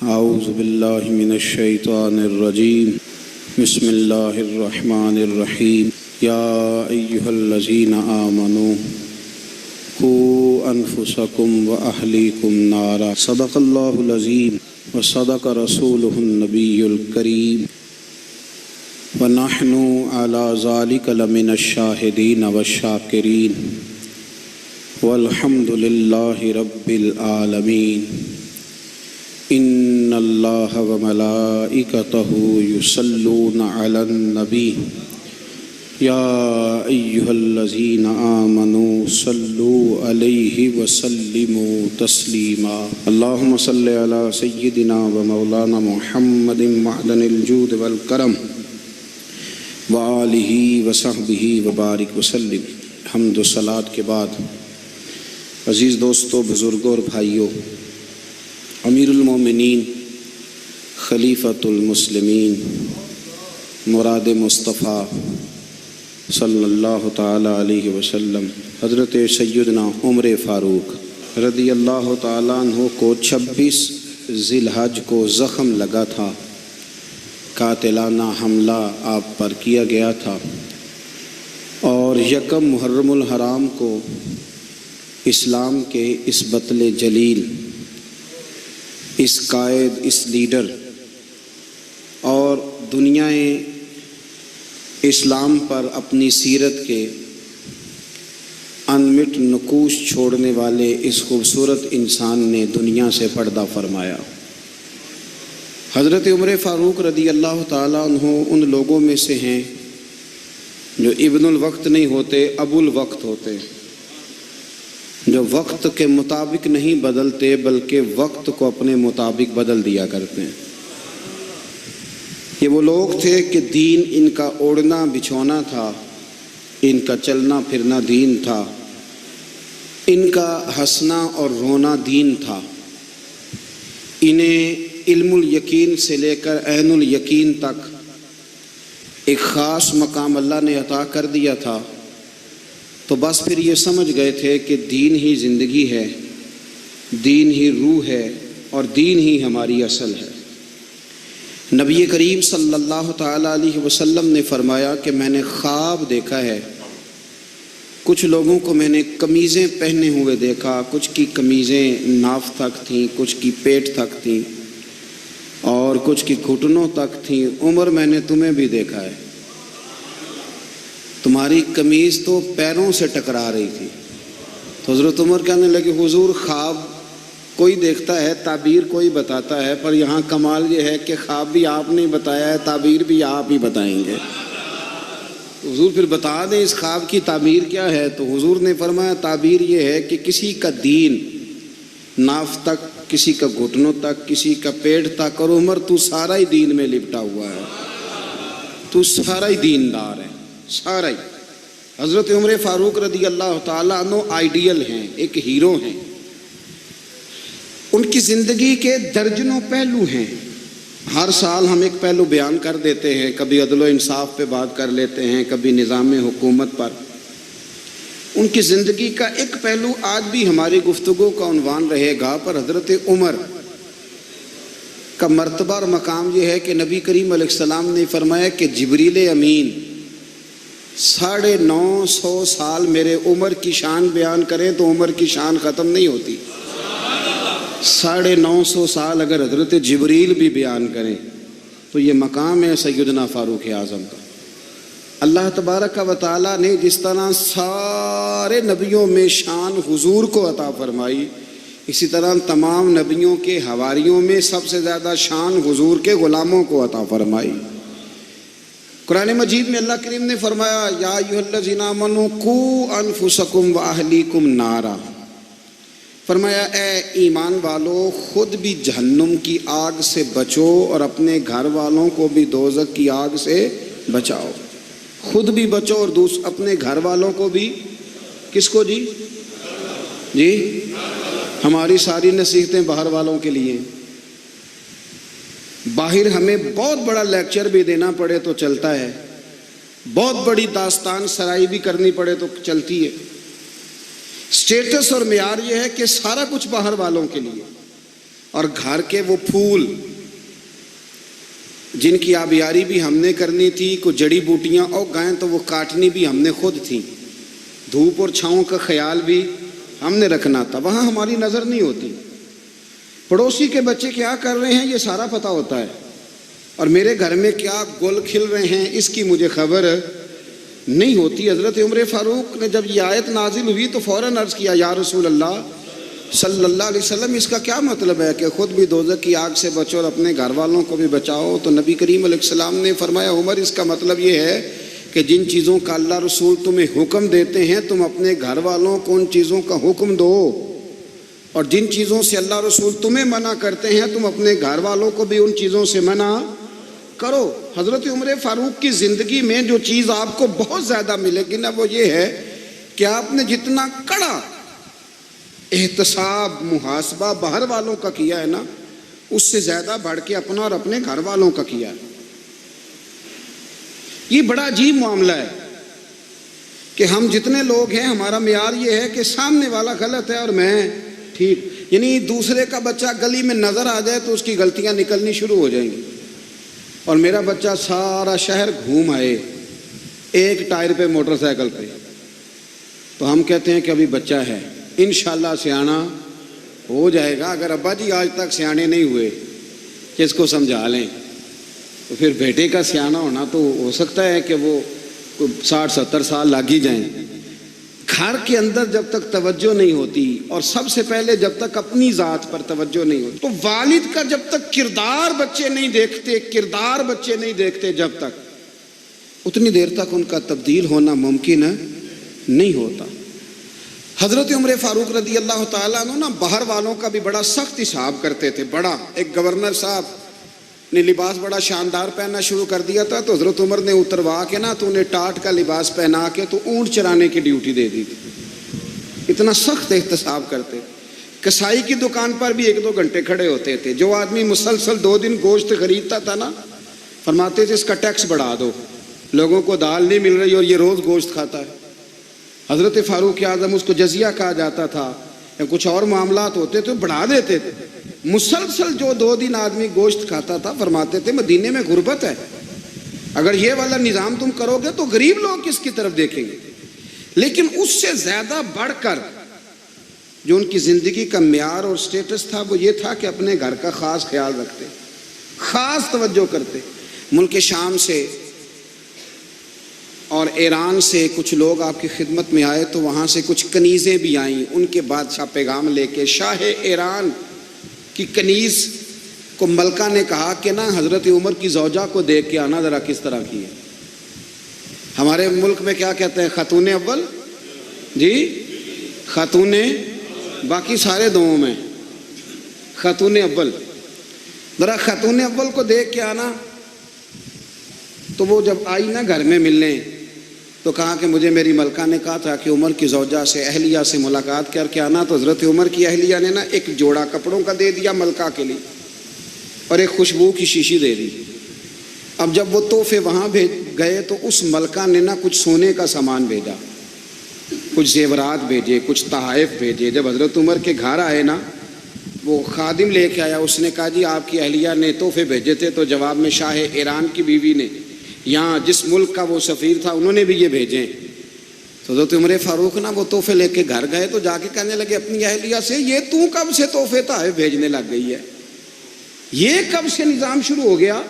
اعوذ باللہ من الشیطان الرجیم بسم اللہ الرحمن الرحیم یا ایہا الذین آمنوا قوا انفسکم واہلیکم نارا صدق اللہ العظیم وصدق رسولہ النبی الکریم ونحن علی ذلک لمن الشاہدین والشاکرین والحمد للہ رب العالمین ان اللہ وملائکتہ یصلون علی النبی یا ایہا الذین آمنوا صلوا علیہ وسلموا تسلیما اللہم صلی علی سیدنا ومولانا محمد معدن الجود والکرم وآلہ وصحبہ وبارک وسلم۔ حمد و صلاۃ کے بعد عزیز دوستو، بزرگوں اور بھائیوں، امیر المومنین خلیفۃ المسلمین مراد مصطفیٰ صلی اللہ تعالی علیہ وسلم حضرت سیدنا عمر فاروق رضی اللہ تعالیٰ عنہ کو 26 ذی الحج کو زخم لگا تھا، قاتلانہ حملہ آپ پر کیا گیا تھا، اور یکم محرم الحرام کو اسلام کے اس بطل جلیل، اس قائد، اس لیڈر اور دنیا اسلام پر اپنی سیرت کے انمٹ نقوش چھوڑنے والے اس خوبصورت انسان نے دنیا سے پردہ فرمایا۔ حضرت عمر فاروق رضی اللہ تعالیٰ عنہ ان لوگوں میں سے ہیں جو ابن الوقت نہیں ہوتے، ابو الوقت ہوتے، جو وقت کے مطابق نہیں بدلتے بلکہ وقت کو اپنے مطابق بدل دیا کرتے ہیں۔ یہ وہ لوگ تھے کہ دین ان کا اوڑھنا بچھونا تھا، ان کا چلنا پھرنا دین تھا، ان کا ہنسنا اور رونا دین تھا۔ انہیں علم الیقین سے لے کر عین الیقین تک ایک خاص مقام اللہ نے عطا کر دیا تھا، تو بس پھر یہ سمجھ گئے تھے کہ دین ہی زندگی ہے، دین ہی روح ہے، اور دین ہی ہماری اصل ہے۔ نبی کریم صلی اللہ تعالیٰ علیہ وسلم نے فرمایا کہ میں نے خواب دیکھا ہے، کچھ لوگوں کو میں نے قمیضیں پہنے ہوئے دیکھا، کچھ کی قمیضیں ناف تک تھیں، کچھ کی پیٹ تک تھیں، اور کچھ کی گھٹنوں تک تھیں۔ عمر، میں نے تمہیں بھی دیکھا ہے، تمہاری قمیض تو پیروں سے ٹکرا رہی تھی۔ تو حضرت عمر کہنے لگے، حضور خواب کوئی دیکھتا ہے، تعبیر کوئی بتاتا ہے، پر یہاں کمال یہ ہے کہ خواب بھی آپ نے بتایا ہے، تعبیر بھی آپ ہی بتائیں گے۔ حضور پھر بتا دیں اس خواب کی تعبیر کیا ہے؟ تو حضور نے فرمایا تعبیر یہ ہے کہ کسی کا دین ناف تک، کسی کا گھٹنوں تک، کسی کا پیٹ تک، اور عمر تو سارا ہی دین میں لپٹا ہوا ہے، تو سارا ہی دیندار ہے، سارا ہی۔ حضرت عمر فاروق رضی اللہ تعالیٰ عنہ آئیڈیل ہیں، ایک ہیرو ہیں۔ ان کی زندگی کے درجنوں پہلو ہیں، ہر سال ہم ایک پہلو بیان کر دیتے ہیں، کبھی عدل و انصاف پہ بات کر لیتے ہیں، کبھی نظام حکومت پر۔ ان کی زندگی کا ایک پہلو آج بھی ہماری گفتگو کا عنوان رہے گا، پر حضرت عمر کا مرتبہ اور مقام یہ ہے کہ نبی کریم علیہ السلام نے فرمایا کہ جبریل امین 950 سال میرے عمر کی شان بیان کریں تو عمر کی شان ختم نہیں ہوتی۔ 950 سال اگر حضرت جبریل بھی بیان کریں تو یہ مقام ہے سیدنا فاروق اعظم کا۔ اللہ تبارک و تعالیٰ نے جس طرح سارے نبیوں میں شان حضور کو عطا فرمائی، اسی طرح تمام نبیوں کے حواریوں میں سب سے زیادہ شان حضور کے غلاموں کو عطا فرمائی۔ قرآن مجید میں اللہ کریم نے فرمایا یا ایھا الذین آمنوا قوا انفسکم واہلیکم نارا، فرمایا اے ایمان والو، خود بھی جہنم کی آگ سے بچو اور اپنے گھر والوں کو بھی دوزخ کی آگ سے بچاؤ۔ خود بھی بچو اور اپنے گھر والوں کو بھی، کس کو جی؟ ہماری ساری نصیحتیں باہر والوں کے لیے۔ باہر ہمیں بہت بڑا لیکچر بھی دینا پڑے تو چلتا ہے، بہت بڑی داستان سرائی بھی کرنی پڑے تو چلتی ہے۔ سٹیٹس اور معیار یہ ہے کہ سارا کچھ باہر والوں کے لیے، اور گھر کے وہ پھول جن کی آبیاری بھی ہم نے کرنی تھی، کوئی جڑی بوٹیاں اور گائیں تو وہ کاٹنی بھی ہم نے خود تھی، دھوپ اور چھاؤں کا خیال بھی ہم نے رکھنا تھا، وہاں ہماری نظر نہیں ہوتی۔ پڑوسی کے بچے کیا کر رہے ہیں یہ سارا پتہ ہوتا ہے، اور میرے گھر میں کیا گل کھل رہے ہیں اس کی مجھے خبر نہیں ہوتی۔ حضرت عمر فاروق نے جب یہ آیت نازل ہوئی تو فوراً عرض کیا، یا رسول اللہ صلی اللہ علیہ وسلم، اس کا کیا مطلب ہے کہ خود بھی دوزخ کی آگ سے بچو اور اپنے گھر والوں کو بھی بچاؤ؟ تو نبی کریم علیہ السلام نے فرمایا، عمر اس کا مطلب یہ ہے کہ جن چیزوں کا اللہ رسول تمہیں حکم دیتے ہیں تم اپنے گھر والوں کو ان چیزوں کا حکم دو، اور جن چیزوں سے اللہ رسول تمہیں منع کرتے ہیں تم اپنے گھر والوں کو بھی ان چیزوں سے منع کرو۔ حضرت عمر فاروق کی زندگی میں جو چیز آپ کو بہت زیادہ ملے گی نا، وہ یہ ہے کہ آپ نے جتنا کڑا احتساب محاسبہ باہر والوں کا کیا ہے نا، اس سے زیادہ بڑھ کے اپنا اور اپنے گھر والوں کا کیا ہے۔ یہ بڑا عجیب معاملہ ہے کہ ہم جتنے لوگ ہیں ہمارا معیار یہ ہے کہ سامنے والا غلط ہے اور میں ٹھیک، یعنی دوسرے کا بچہ گلی میں نظر آ جائے تو اس کی غلطیاں نکلنی شروع ہو جائیں گی، اور میرا بچہ سارا شہر گھوم آئے ایک ٹائر پہ موٹر سائیکل پہ، تو ہم کہتے ہیں کہ ابھی بچہ ہے، انشاءاللہ سیانا ہو جائے گا۔ اگر ابا جی آج تک سیانے نہیں ہوئے کہ اس کو سمجھا لیں، تو پھر بیٹے کا سیانا ہونا تو ہو سکتا ہے کہ وہ 60-70 سال لگ ہی جائیں۔ گھر کے اندر جب تک توجہ نہیں ہوتی، اور سب سے پہلے جب تک اپنی ذات پر توجہ نہیں ہوتی، تو والد کا جب تک کردار بچے نہیں دیکھتے جب تک، اتنی دیر تک ان کا تبدیل ہونا ممکن نہیں ہوتا۔ حضرت عمر فاروق رضی اللہ تعالیٰ عنہ نا باہر والوں کا بھی بڑا سخت حساب کرتے تھے۔ بڑا ایک گورنر صاحب نے لباس بڑا شاندار پہننا شروع کر دیا تھا، تو حضرت عمر نے اتروا کے نا تو انہیں ٹاٹ کا لباس پہنا کے تو اونٹ چرانے کی ڈیوٹی دے دی تھی۔ اتنا سخت احتساب کرتے۔ کسائی کی دکان پر بھی 1-2 گھنٹے کھڑے ہوتے تھے۔ جو آدمی مسلسل 2 دن گوشت خریدتا تھا نا، فرماتے تھے اس کا ٹیکس بڑھا دو، لوگوں کو دال نہیں مل رہی اور یہ روز گوشت کھاتا ہے۔ حضرت فاروق اعظم، اس کو جزیہ کہا جاتا تھا، یا کچھ اور معاملات ہوتے تو بڑھا دیتے تھے۔ مسلسل جو 2 دن آدمی گوشت کھاتا تھا، فرماتے تھے مدینے میں غربت ہے، اگر یہ والا نظام تم کرو گے تو غریب لوگ کس کی طرف دیکھیں گے۔ لیکن اس سے زیادہ بڑھ کر جو ان کی زندگی کا معیار اور سٹیٹس تھا وہ یہ تھا کہ اپنے گھر کا خاص خیال رکھتے، خاص توجہ کرتے۔ ملک شام سے اور ایران سے کچھ لوگ آپ کی خدمت میں آئے، تو وہاں سے کچھ کنیزیں بھی آئیں، ان کے بادشاہ پیغام لے کے۔ شاہ ایران کی کنیز کو ملکہ نے کہا کہ نا حضرت عمر کی زوجہ کو دیکھ کے آنا ذرا کس طرح کی ہے۔ ہمارے ملک میں کیا کہتے ہیں، خاتون اول، جی خاتون، باقی سارے دووں میں خاتون اول، ذرا خاتون اول کو دیکھ کے آنا۔ تو وہ جب آئی نا گھر میں ملنے، تو کہا کہ مجھے میری ملکہ نے کہا تھا کہ عمر کی زوجہ سے، اہلیہ سے ملاقات کر کے آنا۔ تو حضرت عمر کی اہلیہ نے نا ایک جوڑا کپڑوں کا دے دیا ملکہ کے لیے، اور ایک خوشبو کی شیشی دے دی۔ اب جب وہ تحفے وہاں بھیج گئے تو اس ملکہ نے نا کچھ سونے کا سامان بھیجا، کچھ زیورات بھیجے، کچھ تحائف بھیجے۔ جب حضرت عمر کے گھر آئے نا، وہ خادم لے کے آیا، اس نے کہا جی آپ کی اہلیہ نے تحفے بھیجے تھے، تو جواب میں شاہ ایران کی بیوی نے، یہاں جس ملک کا وہ سفیر تھا، انہوں نے بھی یہ بھیجے۔ تو حضرت عمر فاروق نا وہ تحفے لے کے گھر گئے، تو جا کے کہنے لگے اپنی اہلیہ سے، یہ تو کب سے تحفے تحائف بھیجنے لگ گئی ہے، یہ کب سے نظام شروع ہو گیا؟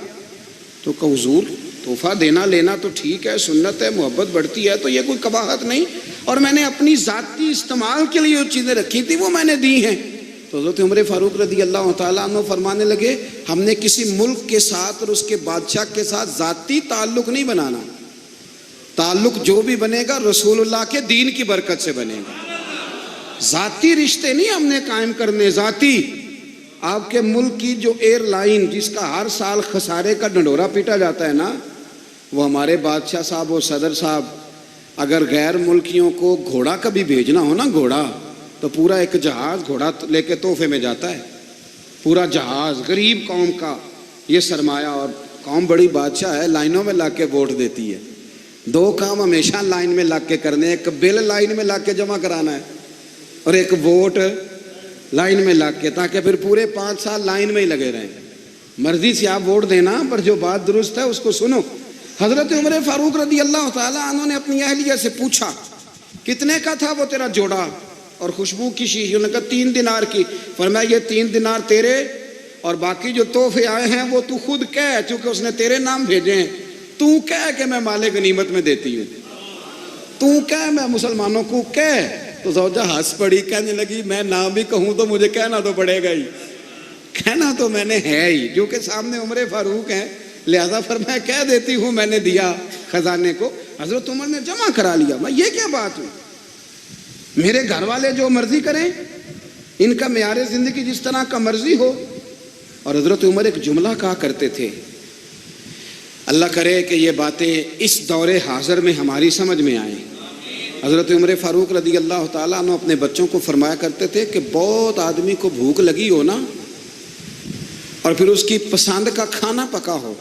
تو کہ حضور تحفہ دینا لینا تو ٹھیک ہے، سنت ہے، محبت بڑھتی ہے، تو یہ کوئی قباحت نہیں، اور میں نے اپنی ذاتی استعمال کے لیے جو چیزیں رکھی تھی وہ میں نے دی ہیں۔ تو حضرت عمر فاروق رضی اللہ تعالیٰ عنہ فرمانے لگے، ہم نے کسی ملک کے ساتھ اور اس کے بادشاہ کے ساتھ ذاتی تعلق نہیں بنانا، تعلق جو بھی بنے گا رسول اللہ کے دین کی برکت سے بنے گا۔ ذاتی رشتے نہیں ہم نے قائم کرنے، ذاتی۔ آپ کے ملک کی جو ایئر لائن جس کا ہر سال خسارے کا ڈنڈورا پیٹا جاتا ہے نا، وہ ہمارے بادشاہ صاحب اور صدر صاحب اگر غیر ملکیوں کو گھوڑا کبھی بھیجنا ہو نا، گھوڑا، تو پورا ایک جہاز گھوڑا لے کے تحفے میں جاتا ہے، پورا جہاز غریب قوم کا یہ سرمایہ، اور قوم بڑی بادشاہ ہے، لائنوں میں لگ کے ووٹ دیتی ہے۔ 2 کام ہمیشہ لائن میں لگ کے کرنے، ایک بل لائن میں لگ کے جمع کرانا ہے، اور ایک ووٹ لائن میں لگ کے، تاکہ پھر پورے 5 سال لائن میں ہی لگے رہیں. مرضی سے آپ ووٹ دینا، پر جو بات درست ہے اس کو سنو. حضرت عمر فاروق رضی اللہ تعالیٰ عنہ نے اپنی اہلیہ سے پوچھا کتنے کا تھا وہ تیرا جوڑا اور خوشبو کی شیشی؟ انہوں نے کہا 3 دینار کی. فرمایا یہ 3 دینار تیرے اور باقی جو تحفے آئے ہیں وہ تو خود کہہ، چونکہ اس نے تیرے نام بھیجے ہیں. تو کہہ کہ میں مال غنیمت میں دیتی ہوں، تو کہہ میں مسلمانوں کو کہہ. تو زوجہ ہنس پڑی، کہنے لگی میں نہ بھی کہوں تو مجھے کہنا تو پڑے گا ہی، کہنا تو میں نے ہے ہی، کیونکہ سامنے عمر فاروق ہیں، لہذا فرمایا کہہ دیتی ہوں میں نے دیا خزانے کو. حضرت عمر نے جمع کرا لیا. میں یہ کیا بات ہوئی؟ میرے گھر والے جو مرضی کریں، ان کا معیار زندگی جس طرح کا مرضی ہو. اور حضرت عمر ایک جملہ کہا کرتے تھے، اللہ کرے کہ یہ باتیں اس دور حاضر میں ہماری سمجھ میں آئیں. حضرت عمر فاروق رضی اللہ تعالیٰ عنہ اپنے بچوں کو فرمایا کرتے تھے کہ بہت آدمی کو بھوک لگی ہو نا، اور پھر اس کی پسند کا کھانا پکا ہو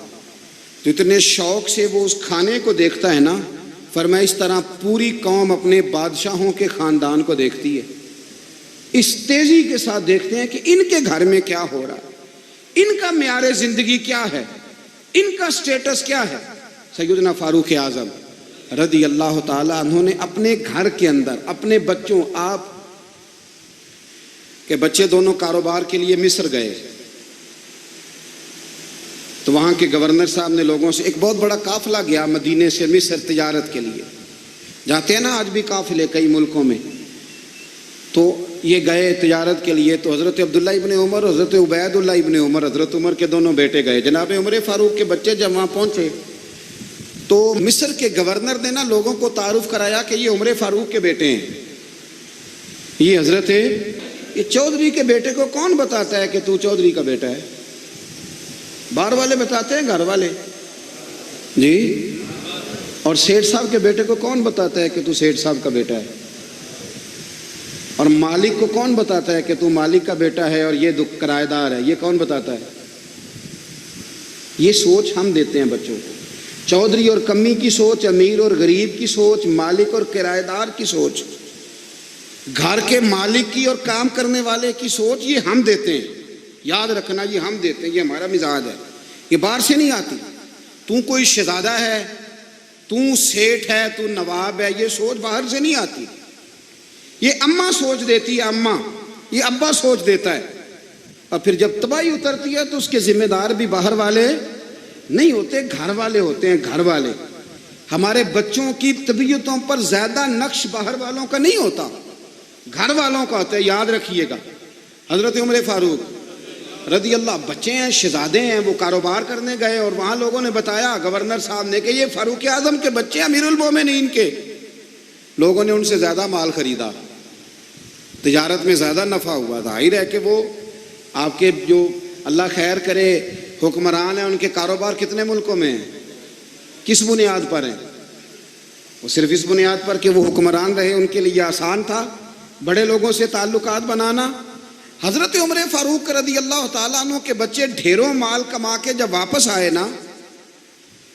تو اتنے شوق سے وہ اس کھانے کو دیکھتا ہے نا، فرمایا اس طرح پوری قوم اپنے بادشاہوں کے خاندان کو دیکھتی ہے. اس تیزی کے ساتھ دیکھتے ہیں کہ ان کے گھر میں کیا ہو رہا ہے، ان کا معیار زندگی کیا ہے، ان کا سٹیٹس کیا ہے. سیدنا فاروق اعظم رضی اللہ تعالیٰ عنہ نے اپنے گھر کے اندر اپنے بچوں، آپ کے بچے دونوں کاروبار کے لیے مصر گئے تو وہاں کے گورنر صاحب نے لوگوں سے، ایک بہت بڑا قافلہ گیا مدینے سے مصر تجارت کے لیے، جاتے ہیں نا آج بھی قافلے کئی ملکوں میں، تو یہ گئے تجارت کے لیے. تو حضرت عبداللہ ابن عمر، حضرت عبید اللہ ابن عمر، حضرت عمر کے دونوں بیٹے گئے. جناب عمر فاروق کے بچے جب وہاں پہنچے تو مصر کے گورنر نے نا لوگوں کو تعارف کرایا کہ یہ عمر فاروق کے بیٹے ہیں. یہ حضرت یہ چودھری کے بیٹے کو کون بتاتا ہے کہ تو چودھری کا بیٹا ہے؟ باہر والے بتاتے ہیں، گھر والے جی. اور سیٹھ صاحب کے بیٹے کو کون بتاتا ہے کہ تو سیٹھ صاحب کا بیٹا ہے؟ اور مالک کو کون بتاتا ہے کہ تو مالک کا بیٹا ہے اور یہ کرایہ دار ہے؟ یہ کون بتاتا ہے؟ یہ سوچ ہم دیتے ہیں بچوں کو. چودھری اور کمی کی سوچ، امیر اور غریب کی سوچ، مالک اور کرایہ دار کی سوچ، گھر کے مالک کی اور کام کرنے والے کی سوچ، یہ ہم دیتے ہیں. یاد رکھنا یہ ہم دیتے ہیں، یہ ہمارا مزاج ہے، یہ باہر سے نہیں آتی. تو کوئی شہزادہ ہے، تو سیٹھ ہے، تو نواب ہے، یہ سوچ باہر سے نہیں آتی. یہ اماں سوچ دیتی ہے، اماں، یہ ابا سوچ دیتا ہے. اور پھر جب تباہی اترتی ہے تو اس کے ذمہ دار بھی باہر والے نہیں ہوتے، گھر والے ہوتے ہیں. گھر والے، ہمارے بچوں کی طبیعتوں پر زیادہ نقش باہر والوں کا نہیں ہوتا، گھر والوں کا ہوتا ہے. یاد رکھیے گا. حضرت عمر فاروق رضی اللہ، بچے ہیں، شہزادے ہیں، وہ کاروبار کرنے گئے اور وہاں لوگوں نے بتایا گورنر صاحب نے کہ یہ فاروق اعظم کے بچے امیر المومنین کے. لوگوں نے ان سے زیادہ مال خریدا، تجارت میں زیادہ نفع ہوا. ظاہر ہے کہ وہ آپ کے جو اللہ خیر کرے حکمران ہیں، ان کے کاروبار کتنے ملکوں میں ہیں، کس بنیاد پر ہیں؟ وہ صرف اس بنیاد پر کہ وہ حکمران رہے، ان کے لیے آسان تھا بڑے لوگوں سے تعلقات بنانا. حضرت عمر فاروق رضی اللہ تعالیٰ عنہ کے بچے ڈھیروں مال کما کے جب واپس آئے نا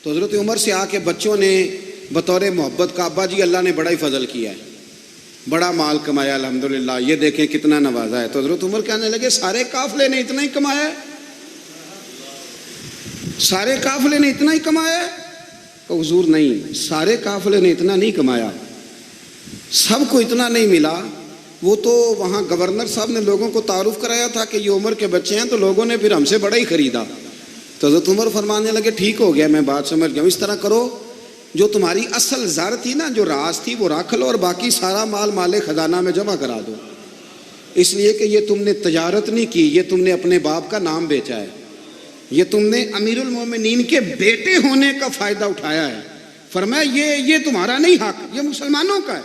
تو حضرت عمر سے آ کے بچوں نے بطور محبت کا، ابا جی اللہ نے بڑا ہی فضل کیا ہے، بڑا مال کمایا الحمدللہ، یہ دیکھیں کتنا نوازا ہے. تو حضرت عمر کہنے لگے سارے قافلے نے اتنا ہی کمایا ہے، سارے قافلے نے اتنا ہی کمایا ہے؟ کہ حضور نہیں، سارے قافلے نے اتنا نہیں کمایا، سب کو اتنا نہیں ملا. وہ تو وہاں گورنر صاحب نے لوگوں کو تعارف کرایا تھا کہ یہ عمر کے بچے ہیں، تو لوگوں نے پھر ہم سے بڑا ہی خریدا. تو حضرت عمر فرمانے لگے ٹھیک ہو گیا، میں بات سمجھ گیا ہوں. اس طرح کرو، جو تمہاری اصل زر تھی نا، جو راز تھی، وہ رکھ لو اور باقی سارا مال خزانہ میں جمع کرا دو. اس لیے کہ یہ تم نے تجارت نہیں کی، یہ تم نے اپنے باپ کا نام بیچا ہے، یہ تم نے امیر المومنین کے بیٹے ہونے کا فائدہ اٹھایا ہے. فرمایا یہ تمہارا نہیں حق، یہ مسلمانوں کا ہے.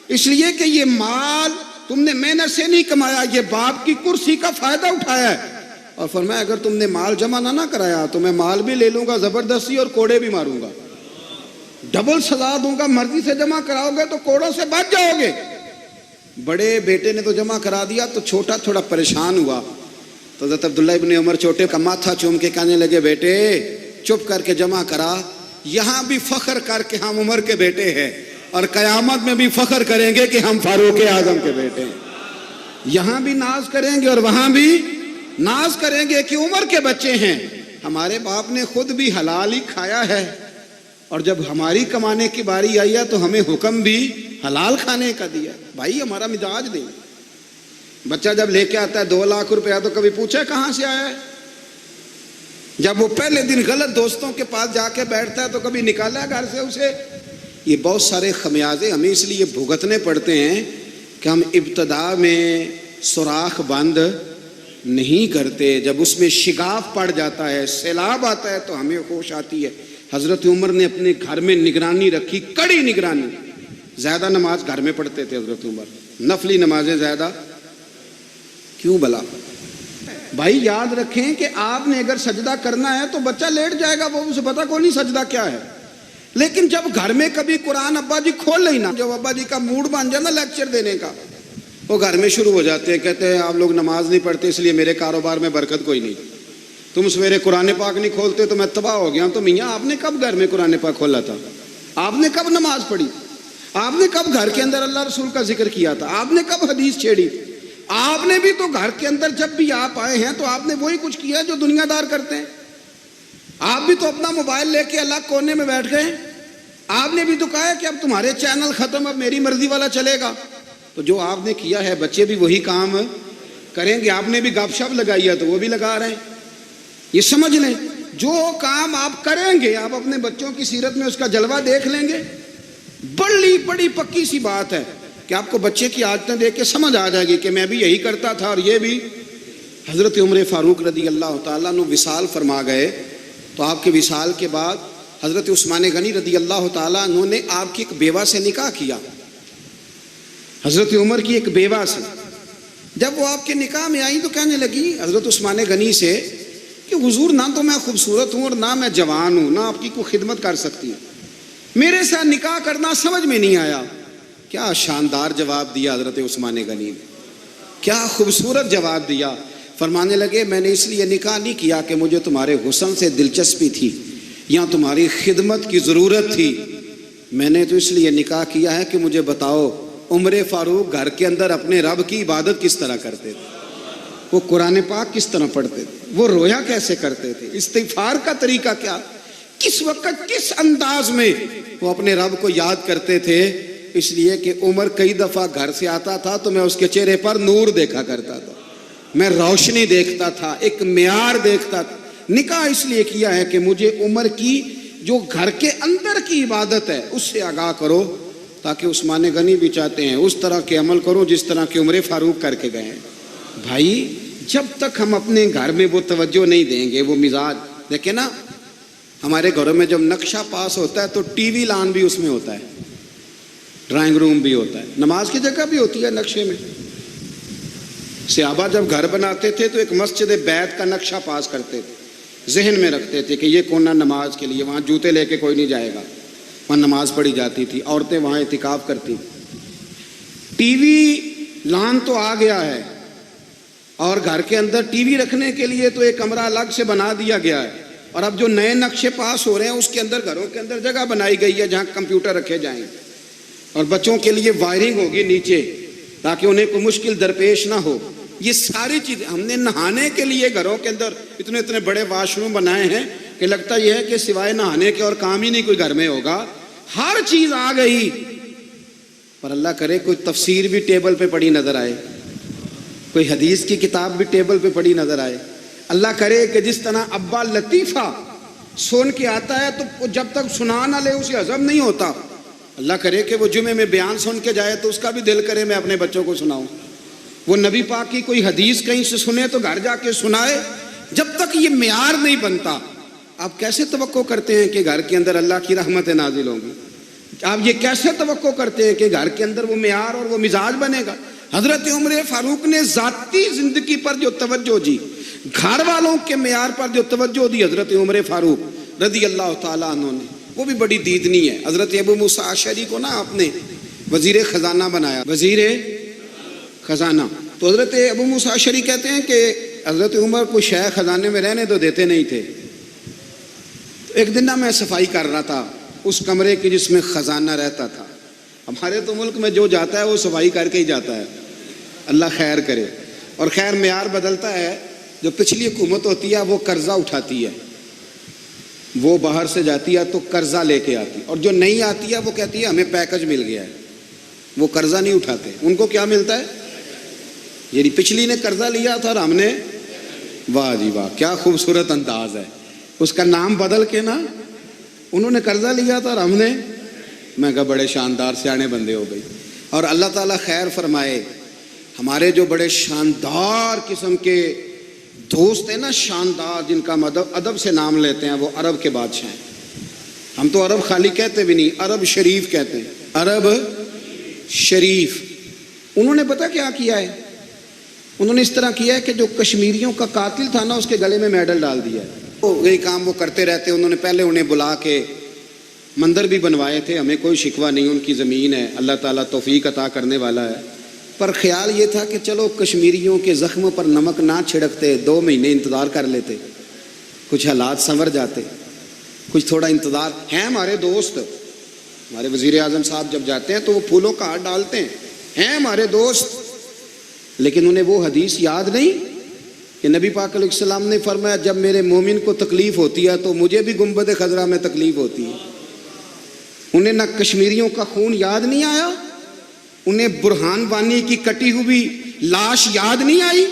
اس لیے کہ یہ مال تم نے محنت سے نہیں کمایا، یہ باپ کی کرسی کا فائدہ اٹھایا ہے. اور فرمایا اگر تم نے مال جمع نہ کرایا تو میں مال بھی لے لوں گا زبردستی اور کوڑے بھی ماروں گا، ڈبل سزا دوں گا. مرضی سے جمع کراؤ گے تو کوڑوں سے بچ جاؤ گے. بڑے بیٹے نے تو جمع کرا دیا تو چھوٹا تھوڑا پریشان ہوا. تو حضرت عبداللہ ابن عمر چھوٹے کا ماتھا چوم کے کہنے لگے بیٹے چپ کر کے جمع کرا، یہاں بھی فخر کر کے ہم عمر کے بیٹے ہیں اور قیامت میں بھی فخر کریں گے کہ ہم فاروق اعظم کے بیٹے ہیں. یہاں بھی ناز کریں گے اور وہاں بھی ناز کریں گے کہ عمر کے بچے ہیں، ہمارے باپ نے خود بھی حلال ہی کھایا ہے، اور جب ہماری کمانے کی باری آئی ہے تو ہمیں حکم بھی حلال کھانے کا دیا۔ بھائی ہمارا مزاج نہیں۔ بچہ جب لے کے آتا ہے 2 لاکھ روپیہ تو کبھی پوچھے کہاں سے آیا ہے؟ جب وہ پہلے دن غلط دوستوں کے پاس جا کے بیٹھتا ہے تو کبھی نکالا گھر سے اسے؟ یہ بہت سارے خمیازے ہمیں اس لیے بھگتنے پڑتے ہیں کہ ہم ابتدا میں سوراخ بند نہیں کرتے، جب اس میں شگاف پڑ جاتا ہے، سیلاب آتا ہے تو ہمیں ہوش آتی ہے۔ حضرت عمر نے اپنے گھر میں نگرانی رکھی، کڑی نگرانی۔ زیادہ نماز گھر میں پڑھتے تھے حضرت عمر، نفلی نمازیں زیادہ کیوں بلا؟ بھائی یاد رکھیں کہ آپ نے اگر سجدہ کرنا ہے تو بچہ لیٹ جائے گا، وہ اسے پتا کوئی نہیں سجدہ کیا ہے، لیکن جب گھر میں کبھی قرآن ابا جی کھول لینا، جب ابا جی کا موڈ بن جائے نا لیکچر دینے کا، وہ گھر میں شروع ہو جاتے ہیں، کہتے ہیں آپ لوگ نماز نہیں پڑھتے اس لیے میرے کاروبار میں برکت کوئی نہیں، تم سویرے قرآن پاک نہیں کھولتے تو میں تباہ ہو گیا ہوں۔ تو میاں آپ نے کب گھر میں قرآن پاک کھولا تھا؟ آپ نے کب نماز پڑھی؟ آپ نے کب گھر کے اندر اللہ رسول کا ذکر کیا تھا؟ آپ نے کب حدیث چھیڑی؟ آپ نے بھی تو گھر کے اندر جب بھی آپ آئے ہیں تو آپ نے وہی کچھ کیا جو دنیا دار کرتے ہیں۔ آپ بھی تو اپنا موبائل لے کے الگ کونے میں بیٹھ گئے۔ آپ نے بھی تو کہا ہے کہ اب تمہارے چینل ختم، اب میری مرضی والا چلے گا۔ تو جو آپ نے کیا ہے بچے بھی وہی کام کریں گے۔ آپ نے بھی گپ شپ لگائی ہے تو وہ بھی لگا رہے ہیں۔ یہ سمجھ لیں جو کام آپ کریں گے آپ اپنے بچوں کی سیرت میں اس کا جلوہ دیکھ لیں گے۔ بڑی پکی سی بات ہے کہ آپ کو بچے کی عادتیں دیکھ کے سمجھ آ جائے گی کہ میں بھی یہی کرتا تھا اور یہ بھی۔ حضرت عمر فاروق رضی اللہ تعالیٰ عنہ وصال فرما گئے تو آپ کے وصال کے بعد حضرت عثمان غنی رضی اللہ تعالیٰ عنہ نے آپ کی ایک بیوہ سے نکاح کیا، حضرت عمر کی ایک بیوہ سے۔ جب وہ آپ کے نکاح میں آئی تو کہنے لگی حضرت عثمان غنی سے کہ حضور نہ تو میں خوبصورت ہوں اور نہ میں جوان ہوں، نہ آپ کی کوئی خدمت کر سکتی ہوں، میرے ساتھ نکاح کرنا سمجھ میں نہیں آیا۔ کیا شاندار جواب دیا حضرت عثمان غنی نے، کیا خوبصورت جواب دیا۔ فرمانے لگے میں نے اس لیے نکاح نہیں کیا کہ مجھے تمہارے حسن سے دلچسپی تھی یا تمہاری خدمت کی ضرورت تھی، میں نے تو اس لیے نکاح کیا ہے کہ مجھے بتاؤ عمر فاروق گھر کے اندر اپنے رب کی عبادت کس طرح کرتے تھے، وہ قرآن پاک کس طرح پڑھتے تھے، وہ رویا کیسے کرتے تھے، استغفار کا طریقہ کیا، کس وقت کس انداز میں وہ اپنے رب کو یاد کرتے تھے۔ اس لیے کہ عمر کئی دفعہ گھر سے آتا تھا تو میں اس کے چہرے پر نور دیکھا کرتا تھا، میں روشنی دیکھتا تھا، ایک معیار دیکھتا تھا۔ نکاح اس لیے کیا ہے کہ مجھے عمر کی جو گھر کے اندر کی عبادت ہے اس سے آگاہ کرو، تاکہ عثمان غنی بھی چاہتے ہیں اس طرح کے عمل کرو جس طرح کہ عمر فاروق کر کے گئے ہیں۔ بھائی جب تک ہم اپنے گھر میں وہ توجہ نہیں دیں گے، وہ مزاج دیکھیں نا، ہمارے گھروں میں جب نقشہ پاس ہوتا ہے تو ٹی وی لان بھی اس میں ہوتا ہے، ڈرائنگ روم بھی ہوتا ہے، نماز کی جگہ بھی ہوتی ہے نقشے میں۔ صحابہ جب گھر بناتے تھے تو ایک مسجد بیت کا نقشہ پاس کرتے تھے، ذہن میں رکھتے تھے کہ یہ کونا نماز کے لیے، وہاں جوتے لے کے کوئی نہیں جائے گا، وہاں نماز پڑھی جاتی تھی، عورتیں وہاں اعتکاف کرتی۔ ٹی وی لان تو آ گیا ہے اور گھر کے اندر ٹی وی رکھنے کے لیے تو ایک کمرہ الگ سے بنا دیا گیا ہے، اور اب جو نئے نقشے پاس ہو رہے ہیں اس کے اندر گھروں کے اندر جگہ بنائی گئی ہے جہاں کمپیوٹر رکھے جائیں، اور بچوں کے لیے وائرنگ ہوگی نیچے تاکہ انہیں کوئی مشکل درپیش نہ ہو۔ یہ ساری چیزیں ہم نے نہانے کے لیے گھروں کے اندر اتنے بڑے واش روم بنائے ہیں کہ لگتا یہ ہے کہ سوائے نہانے کے اور کام ہی نہیں کوئی گھر میں ہوگا، ہر چیز آ گئی۔ پر اللہ کرے کوئی تفسیر بھی ٹیبل پہ پڑی نظر آئے، کوئی حدیث کی کتاب بھی ٹیبل پہ پڑی نظر آئے۔ اللہ کرے کہ جس طرح ابا لطیفہ سن کے آتا ہے تو جب تک سنا نہ لے اسے ہضم نہیں ہوتا، اللہ کرے کہ وہ جمعے میں بیان سن کے جائے تو اس کا بھی دل کرے میں اپنے بچوں کو سناؤں، وہ نبی پاک کی کوئی حدیث کہیں سے سنے تو گھر جا کے سنائے۔ جب تک یہ معیار نہیں بنتا آپ کیسے توقع کرتے ہیں کہ گھر کے اندر اللہ کی رحمتیں نازل ہوں گی؟ آپ یہ کیسے توقع کرتے ہیں کہ گھر کے اندر وہ معیار اور وہ مزاج بنے گا؟ حضرت عمر فاروق نے ذاتی زندگی پر جو توجہ دی، گھر والوں کے معیار پر جو توجہ دی حضرت عمر فاروق رضی اللہ تعالیٰ عنہ نے، وہ بھی بڑی دیدنی ہے۔ حضرت ابو موسیٰ اشعری کو نا آپ نے وزیر خزانہ بنایا، وزیر خزانہ۔ تو حضرت ابو موسیٰ اشعری کہتے ہیں کہ حضرت عمر کو شے خزانے میں رہنے تو دیتے نہیں تھے۔ ایک دن نا میں صفائی کر رہا تھا اس کمرے کی جس میں خزانہ رہتا تھا۔ ہمارے تو ملک میں جو جاتا ہے وہ صفائی کر کے ہی جاتا ہے، اللہ خیر کرے. اور خیر معیار بدلتا ہے. جو پچھلی حکومت ہوتی ہے وہ قرضہ اٹھاتی ہے, وہ باہر سے جاتی ہے تو قرضہ لے کے آتی, اور جو نہیں آتی ہے وہ کہتی ہے ہمیں پیکج مل گیا ہے. وہ قرضہ نہیں اٹھاتے, ان کو کیا ملتا ہے؟ یعنی پچھلی نے قرضہ لیا تھا اور ہم نے, واہ جی واہ کیا خوبصورت انداز ہے. اس کا نام بدل کے نا, انہوں نے قرضہ لیا تھا اور ہم نے, میں کہا بڑے شاندار سیانے بندے ہو گئی. اور اللہ تعالیٰ خیر فرمائے. ہمارے جو بڑے شاندار قسم کے دوست ہیں نا, شاندار, جن کا ادب سے نام لیتے ہیں, وہ عرب کے بادشاہ ہیں. ہم تو عرب خالی کہتے بھی نہیں, عرب شریف کہتے ہیں, عرب شریف. انہوں نے پتہ کیا کیا ہے؟ انہوں نے اس طرح کیا ہے کہ جو کشمیریوں کا قاتل تھا نا, اس کے گلے میں میڈل ڈال دیا ہے. یہی کام وہ کرتے رہتے. انہوں نے پہلے انہیں بلا کے مندر بھی بنوائے تھے, ہمیں کوئی شکوہ نہیں, ان کی زمین ہے, اللہ تعالیٰ توفیق عطا کرنے والا ہے. پر خیال یہ تھا کہ چلو کشمیریوں کے زخم پر نمک نہ چھڑکتے, 2 مہینے انتظار کر لیتے, کچھ حالات سنور جاتے, کچھ تھوڑا انتظار. ہیں ہمارے دوست, ہمارے وزیر اعظم صاحب جب جاتے ہیں تو وہ پھولوں کا ہار ڈالتے ہیں ہمارے دوست. لیکن انہیں وہ حدیث یاد نہیں کہ نبی پاک علیہ السلام نے فرمایا جب میرے مومن کو تکلیف ہوتی ہے تو مجھے بھی گنبد خضرا میں تکلیف ہوتی ہے. انہیں نہ کشمیریوں کا خون یاد نہیں آیا, انہیں برہان وانی کی کٹی ہوئی لاش یاد نہیں آئی,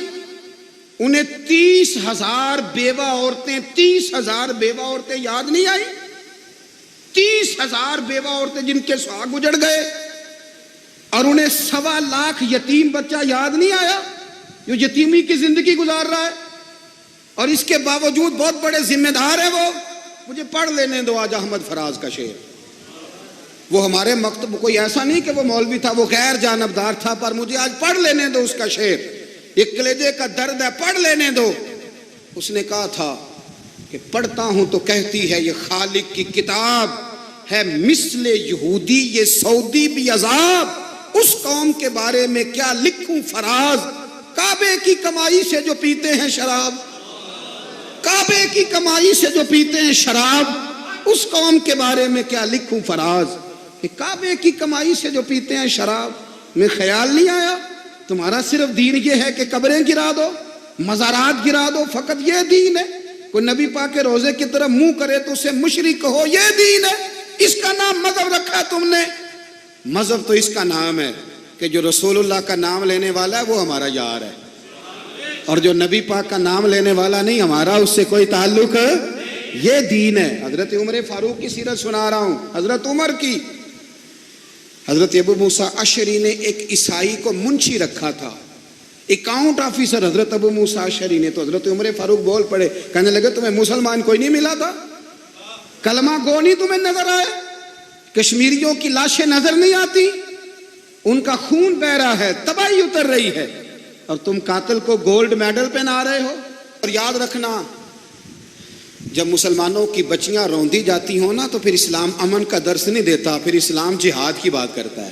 انہیں 30,000 بیوہ عورتیں 30,000 بیوہ عورتیں یاد نہیں آئی, 30,000 بیوہ عورتیں جن کے سہاگ اجڑ گئے, اور انہیں 1.25 لاکھ یتیم بچہ یاد نہیں آیا جو یتیمی کی زندگی گزار رہا ہے. اور اس کے باوجود بہت بڑے ذمہ دار ہیں وہ. مجھے پڑھ لینے دو آج احمد فراز کا شعر. وہ ہمارے مکتب کوئی ایسا نہیں کہ وہ مولوی تھا, وہ غیر جانبدار تھا, پر مجھے آج پڑھ لینے دو اس کا شعر. ایک کلیجے کا درد ہے, پڑھ لینے دو. اس نے کہا تھا کہ پڑھتا ہوں تو کہتی ہے یہ خالق کی کتاب ہے, مثل یہودی یہ سعودی بھی عذاب, اس قوم کے بارے میں کیا لکھوں فراز, کعبے کی کمائی سے جو پیتے ہیں شراب, کعبے کی کمائی سے جو پیتے ہیں شراب, اس قوم کے بارے میں کیا لکھوں فراز. کہ کعبے کی کمائی سے جو پیتے ہیں شراب, میں خیال نہیں آیا تمہارا صرف دین یہ ہے کہ قبریں گرا دو, مزارات گرا دو, فقط یہ دین ہے؟ کوئی نبی پاک کے روزے کی طرف منہ کرے تو اسے مشرک کہو, یہ دین ہے؟ اس کا نام مذہب رکھا ہے تم نے. مذہب تو اس کا نام ہے کہ جو رسول اللہ کا نام لینے والا ہے وہ ہمارا یار ہے, اور جو نبی پاک کا نام لینے والا نہیں, ہمارا اس سے کوئی تعلق ہے. یہ دین ہے. حضرت عمر فاروق کی سیرت سنا رہا ہوں, حضرت عمر کی. حضرت ابو موسیٰ اشعری نے ایک عیسائی کو منشی رکھا تھا, اکاؤنٹ آفیسر حضرت ابو موسیٰ اشعری نے. تو حضرت عمر فاروق بول پڑے, کہنے لگے تمہیں مسلمان کوئی نہیں ملا تھا, کلمہ گو نہیں تمہیں نظر آئے, کشمیریوں کی لاشیں نظر نہیں آتی, ان کا خون بہ رہا ہے, تباہی اتر رہی ہے, اور تم قاتل کو گولڈ میڈل پہنا رہے ہو. اور یاد رکھنا, جب مسلمانوں کی بچیاں روندی جاتی ہوں نا تو پھر اسلام امن کا درس نہیں دیتا, پھر اسلام جہاد کی بات کرتا ہے,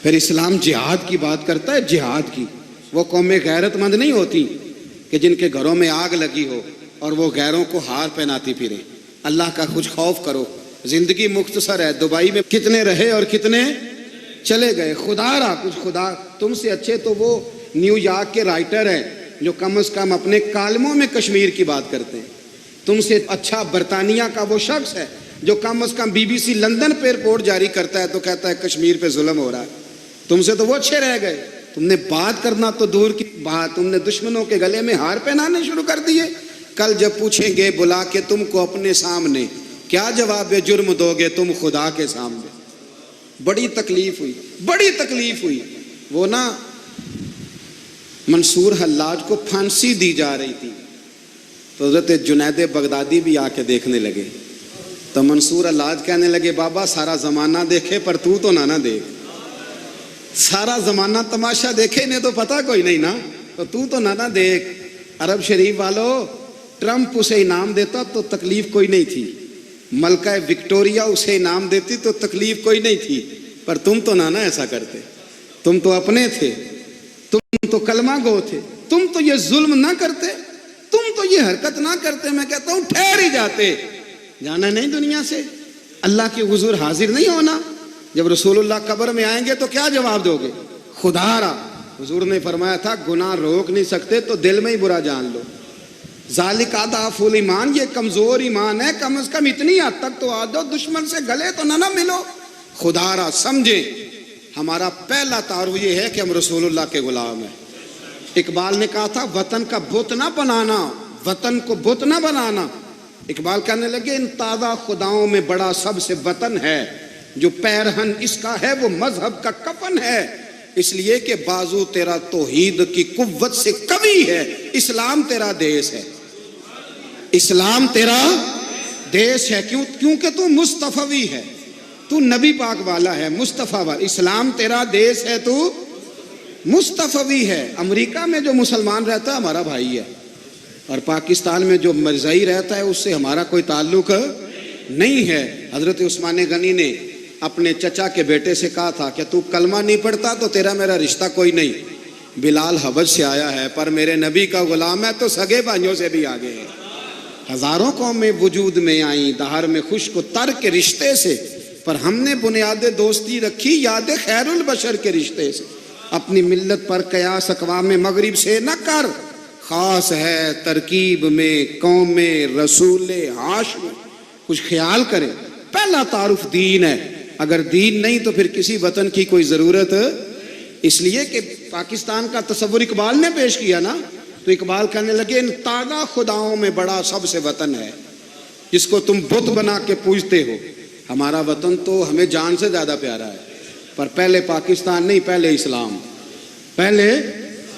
پھر اسلام جہاد کی بات کرتا ہے, جہاد کی. وہ قومیں غیرت مند نہیں ہوتی کہ جن کے گھروں میں آگ لگی ہو اور وہ غیروں کو ہار پہناتی پھریں. اللہ کا کچھ خوف کرو, زندگی مختصر ہے. دبئی میں کتنے رہے اور کتنے چلے گئے, خدا را کچھ خدا. تم سے اچھے تو وہ نیو یارک کے رائٹر ہیں جو کم از کم اپنے کالموں میں کشمیر کی بات کرتے ہیں. تم سے اچھا برطانیہ کا وہ شخص ہے جو کم از کم BBC لندن پہ رپورٹ جاری کرتا ہے تو کہتا ہے کشمیر پہ ظلم ہو رہا ہے. تم سے تو وہ اچھے رہ گئے. تم نے بات کرنا تو دور کی بات, تم نے دشمنوں کے گلے میں ہار پہنانے شروع کر دیے. کل جب پوچھیں گے بلا کے تم کو اپنے سامنے, کیا جواب جرم دو گے تم خدا کے سامنے. بڑی تکلیف ہوئی, بڑی تکلیف ہوئی. وہ نا منصور حلاج کو پھانسی دی جا رہی تھی تو حضرت جنید بغدادی بھی آ کے دیکھنے لگے. تو منصور حلاج کہنے لگے بابا سارا زمانہ دیکھے پر تو نہ دیکھ, سارا زمانہ تماشا دیکھے انہیں تو پتہ کوئی نہیں نا, تو نہ دیکھ. عرب شریف والو, ٹرمپ اسے انعام دیتا تو تکلیف کوئی نہیں تھی, ملکہ وکٹوریا اسے انعام دیتی تو تکلیف کوئی نہیں تھی, پر تم تو نہ ایسا کرتے. تم تو اپنے تھے, تم تو کلمہ گو تھے, تم تو یہ ظلم نہ کرتے, تم تو یہ حرکت نہ کرتے. میں کہتا ہوں ٹھہر ہی جاتے. جانا نہیں دنیا سے, اللہ کے حضور حاضر نہیں ہونا. جب رسول اللہ قبر میں آئیں گے تو کیا جواب دو گے؟ خدا را حضور نے فرمایا تھا گناہ روک نہیں سکتے تو دل میں ہی برا جان لو. ذالک اضعف الایمان، یہ کمزور ایمان ہے. کم از کم اتنی حد تک تو آ جاؤ، دشمن سے گلے تو نہ ملو. خدا را سمجھے ہمارا پہلا تعارف یہ ہے کہ ہم رسول اللہ کے غلام ہیں. اقبال نے کہا تھا وطن کا بت نہ بنانا، وطن کو بت نہ بنانا. اقبال کہنے لگے ان تازہ خداؤں میں بڑا سب سے وطن ہے، جو پیرہن اس کا ہے وہ مذہب کا کفن ہے. اس لیے کہ بازو تیرا توحید کی قوت سے قوی ہے، اسلام تیرا دیس ہے. اسلام تیرا دیس ہے. کیونکہ تو مصطفی ہے، تو نبی پاک والا ہے، مصطفیٰ والا. اسلام تیرا دیس ہے، تو مصطفی ہے. امریکہ میں جو مسلمان رہتا ہے ہمارا بھائی ہے، اور پاکستان میں جو مرزائی رہتا ہے اس سے ہمارا کوئی تعلق نہیں ہے. حضرت عثمان غنی نے اپنے چچا کے بیٹے سے کہا تھا کہ تو کلمہ نہیں پڑھتا تو تیرا میرا رشتہ کوئی نہیں. بلال حبش سے آیا ہے پر میرے نبی کا غلام ہے تو سگے بھائیوں سے بھی آگے ہے. ہزاروں قومیں وجود میں آئیں دہر میں خشک و تر کے رشتے سے، پر ہم نے بنیاد دوستی رکھی یاد خیر البشر کے رشتے سے. اپنی ملت پر قیاس اقوام مغرب سے نہ کر، خاص ہے ترکیب میں قوم رسول ہاشم. کچھ خیال کرے. پہلا تعارف دین ہے. اگر دین نہیں تو پھر کسی وطن کی کوئی ضرورت. اس لیے کہ پاکستان کا تصور اقبال نے پیش کیا نا، تو اقبال کہنے لگے ان تازہ خداؤں میں بڑا سب سے وطن ہے جس کو تم بت بنا کے پوجتے ہو. ہمارا وطن تو ہمیں جان سے زیادہ پیارا ہے، پر پہلے پاکستان نہیں، پہلے اسلام. پہلے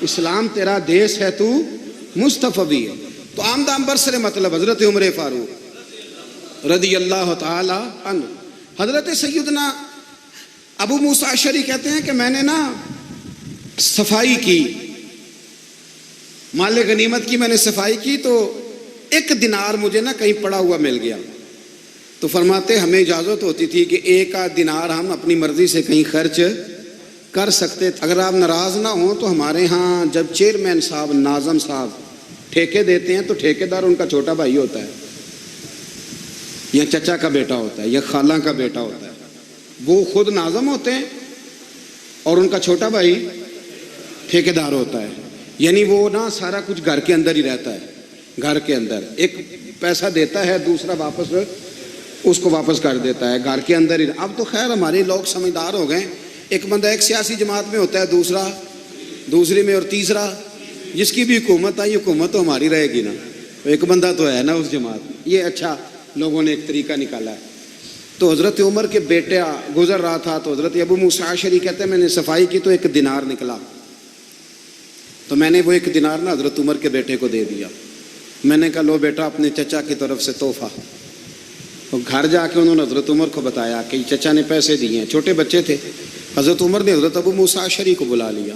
اسلام تیرا دیس ہے، تو مصطفی ہے. تو آمدام برسر مطلب حضرت عمر فاروق رضی اللہ تعالی عنہ. حضرت سیدنا ابو موسیٰ اشعری کہتے ہیں کہ میں نے نا صفائی کی، مال غنیمت کی میں نے صفائی کی، تو ایک دینار مجھے نا کہیں پڑا ہوا مل گیا. تو فرماتے ہمیں اجازت ہوتی تھی کہ ایک آدھ دینار ہم اپنی مرضی سے کہیں خرچ کر سکتے. اگر آپ ناراض نہ ہوں تو ہمارے ہاں جب چیئرمین صاحب ناظم صاحب ٹھیکے دیتے ہیں تو ٹھیکیدار ان کا چھوٹا بھائی ہوتا ہے، یا چچا کا بیٹا ہوتا ہے، یا خالہ کا بیٹا ہوتا ہے. وہ خود ناظم ہوتے ہیں اور ان کا چھوٹا بھائی ٹھیکیدار ہوتا ہے. یعنی وہ نا سارا کچھ گھر کے اندر ہی رہتا ہے. گھر کے اندر ایک پیسہ دیتا ہے، دوسرا واپس اس کو واپس کر دیتا ہے. گھر کے اندر ہی. اب تو خیر ہمارے لوگ سمجھدار ہو گئے. ایک بندہ ایک سیاسی جماعت میں ہوتا ہے، دوسرا دوسری میں، اور تیسرا جس کی بھی حکومت آئی حکومت تو ہماری رہے گی نا. ایک بندہ تو ہے نا اس جماعت میں. یہ اچھا لوگوں نے ایک طریقہ نکالا ہے. تو حضرت عمر کے بیٹا گزر رہا تھا تو حضرت ابو موسیٰ اشعری کہتے ہیں میں نے صفائی کی تو ایک دینار نکلا. تو میں نے وہ ایک دینار نا حضرت عمر کے بیٹے کو دے دیا. میں نے کہا لو بیٹا اپنے چچا کی طرف سے تحفہ. اور گھر جا کے انہوں نے حضرت عمر کو بتایا کہ چچا نے پیسے دیے ہیں. چھوٹے بچے تھے. حضرت عمر نے حضرت ابو موسیٰ اشعری کو بلا لیا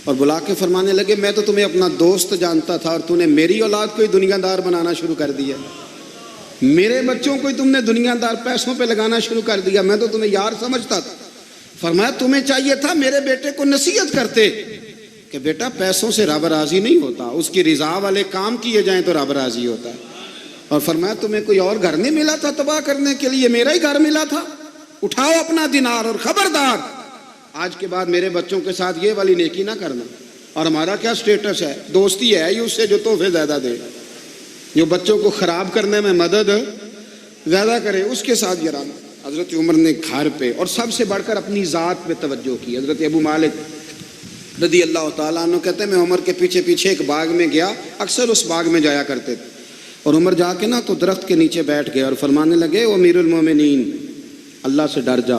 اور بلا کے فرمانے لگے میں تو تمہیں اپنا دوست جانتا تھا اور تو نے میری اولاد کو ہی دنیا دار بنانا شروع کر دیا. میرے بچوں کو ہی تم نے دنیا دار پیسوں پہ لگانا شروع کر دیا. میں تو تمہیں یار سمجھتا تھا. فرمایا تمہیں چاہیے تھا میرے بیٹے کو نصیحت کرتے کہ بیٹا پیسوں سے رب راضی نہیں ہوتا، اس کی رضا والے کام کیے جائیں تو رب راضی ہوتا ہے. اور فرمایا تمہیں کوئی اور گھر نہیں ملا تھا تباہ کرنے کے لیے، میرا ہی گھر ملا تھا. اٹھاؤ اپنا دینار اور خبردار آج کے بعد میرے بچوں کے ساتھ یہ والی نیکی نہ کرنا. اور ہمارا کیا سٹیٹس ہے؟ دوستی ہے ہی اس سے جو تحفے زیادہ دے، جو بچوں کو خراب کرنے میں مدد زیادہ کرے، اس کے ساتھ یہ رہنا. حضرت عمر نے گھر پہ اور سب سے بڑھ کر اپنی ذات پہ توجہ کی. حضرت ابو مالک رضی اللہ تعالیٰ عنہ کہتے ہیں میں عمر کے پیچھے پیچھے ایک باغ میں گیا، اکثر اس باغ میں جایا کرتے تھے. اور عمر جا کے نا تو درخت کے نیچے بیٹھ گئے اور فرمانے لگے او امیر المومنین اللہ سے ڈر جا،